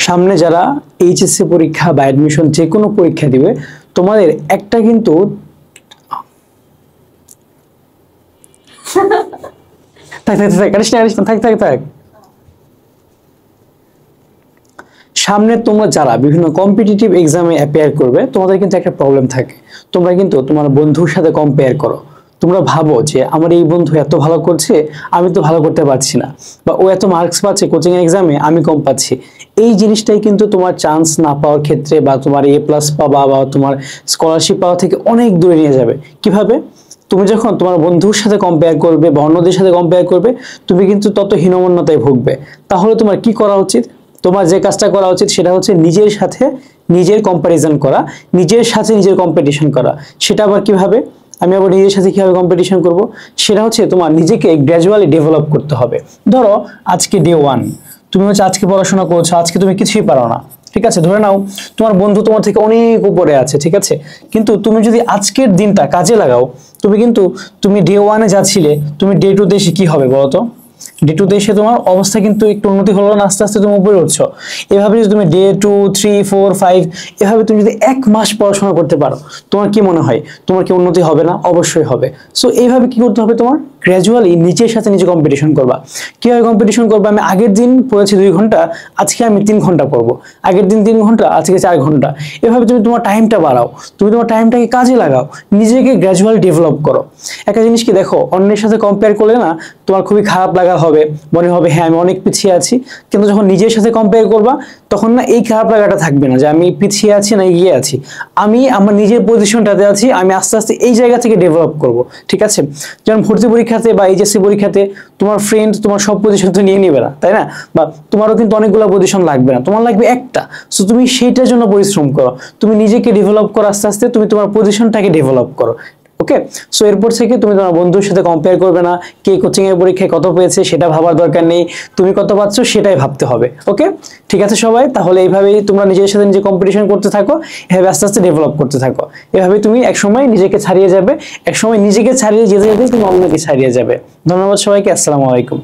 সামনে যারা এইচএসসি পরীক্ষা বা অ্যাডমিশন যে কোনো পরীক্ষা দিবে, তোমাদের একটা কিন্তু সামনে তোমরা যারা বিভিন্ন কম্পিটিটিভ এক্সামে অ্যাপিয়ার করবে, তোমাদের কিন্তু একটা প্রবলেম থাকে। তোমরা কিন্তু তোমার বন্ধুর সাথে কম্পেয়ার করো। তোমরা ভাবো যে আমার এই বন্ধু এত ভালো করছে, আমি তো ভালো করতে পারছি না, বা ও এত মার্কস পাচ্ছে কোচিং এক্সামে, আমি কম পাচ্ছি। এই জিনিসটাই কিন্তু তোমার চান্স না পাওয়ার ক্ষেত্রে বা তোমার A+ পাওয়া বা তোমার স্কলারশিপ পাওয়া থেকে অনেক দূরে নিয়ে যাবে। কিভাবে? তুমি যখন তোমার বন্ধুর সাথে কম্পেয়ার করবে বা অন্যদের সাথে কম্পেয়ার করবে, তুমি কিন্তু তত হীনমন্যতায় ভুগবে। তাহলে তোমার কি করা উচিত? তোমার যে কাজটা করা উচিত সেটা হচ্ছে নিজের সাথে নিজের কম্প্যারিজন করা, নিজের সাথে নিজের কম্পিটিশন করা। সেটা আবার কিভাবে? আমি আবার নিজের সাথে কিভাবে কম্পিটিশন করব? সেটা হচ্ছে তোমার নিজেকে গ্র্যাজুয়ালি ডেভেলপ করতে হবে। ধরো আজকে ডে 1, তুমি হচ্ছে আজকে পড়াশোনা করছো, আজকে তুমি কিছুই পারো না, ঠিক আছে? ধরে নাও তোমার বন্ধু তোমার থেকে অনেক উপরে আছে, ঠিক আছে? কিন্তু তুমি যদি আজকের দিনটা কাজে লাগাও, তুমি ডে 1-এ যাচ্ছিলে, তুমি ডে 2-তে এসে কি হবে বলো তো? ডে 2-তে এসে তোমার অবস্থা কিন্তু একটু উন্নতি হলো না, আস্তে আস্তে তুমি উপরে উঠছো। এভাবে যদি তুমি ডে 2, 3, 4, 5 এভাবে তুমি যদি 1 মাস পড়াশোনা করতে পারো, তোমার কি মনে হয় তোমার কি উন্নতি হবে না? অবশ্যই হবে। সো এইভাবে কি করতে হবে? তোমার গ্র্যাজুয়ালি নিজের সাথে নিজে কম্পিটিশন করবা। কিভাবে কম্পিটিশন করবা? আমি আগের দিন পড়েছি 2 ঘন্টা, আজকে আমি 3 ঘন্টা পড়বো। আগের দিন 3 ঘন্টা, আজকে 4 ঘন্টা। এভাবে তুমি তোমার টাইমটা বাড়াও, তুমি তোমার টাইমটাকে কাজে লাগাও, নিজেকে গ্র্যাজুয়ালি ডেভেলপ করো। একটা জিনিস কি দেখো, অন্যের সাথে কম্পেয়ার করলে না তোমার খুবই খারাপ লাগা হবে, মনে হবে হ্যাঁ আমি অনেক পিছিয়ে আছি। কিন্তু যখন নিজের সাথে কম্পেয়ার করবা, তখন না এই খারাপ লাগাটা থাকবে না যে আমি পিছিয়ে আছি না এগিয়ে আছি। আমি আমার নিজের পজিশনটাতে আছি, আমি আস্তে আস্তে এই জায়গা থেকে ডেভেলপ করব, ঠিক আছে? যেমন ভর্তি পরীক্ষাতে বা এইচএসসি পরীক্ষাতে তোমার ফ্রেন্ড তোমার সব পজিশন তো নিয়ে নিবে না, তাই না? বা তোমারও কিন্তু অনেকগুলো পজিশন লাগবে না, তোমার লাগবে একটা। সো তুমি সেইটার জন্য পরিশ্রম করো, তুমি নিজেকে ডেভেলপ করো, আস্তে আস্তে তুমি তোমার পজিশনটাকে ডেভেলপ করো। ওকে, সো এরপর থেকে তুমি তোমার বন্ধুর সাথে কম্পেয়ার করবে না, কে কোচিং এর পরীক্ষায় কত পেয়েছে সেটা ভাবার দরকার নেই, তুমি কত পাচ্ছ সেটাই ভাবতে হবে। ওকে, ঠিক আছে সবাই, তাহলে এইভাবেই তোমরা নিজের সাথে নিজে কম্পিটিশন করতে থাকো, এভাবে আস্তে আস্তে ডেভেলপ করতে থাকো। এভাবে তুমি একসময় নিজেকে ছাড়িয়ে যাবে, একসময় নিজেকে ছাড়িয়ে যেতে যেতে তুমি অন্যকে ছাড়িয়ে যাবে। ধন্যবাদ সবাইকে, আসসালামু আলাইকুম।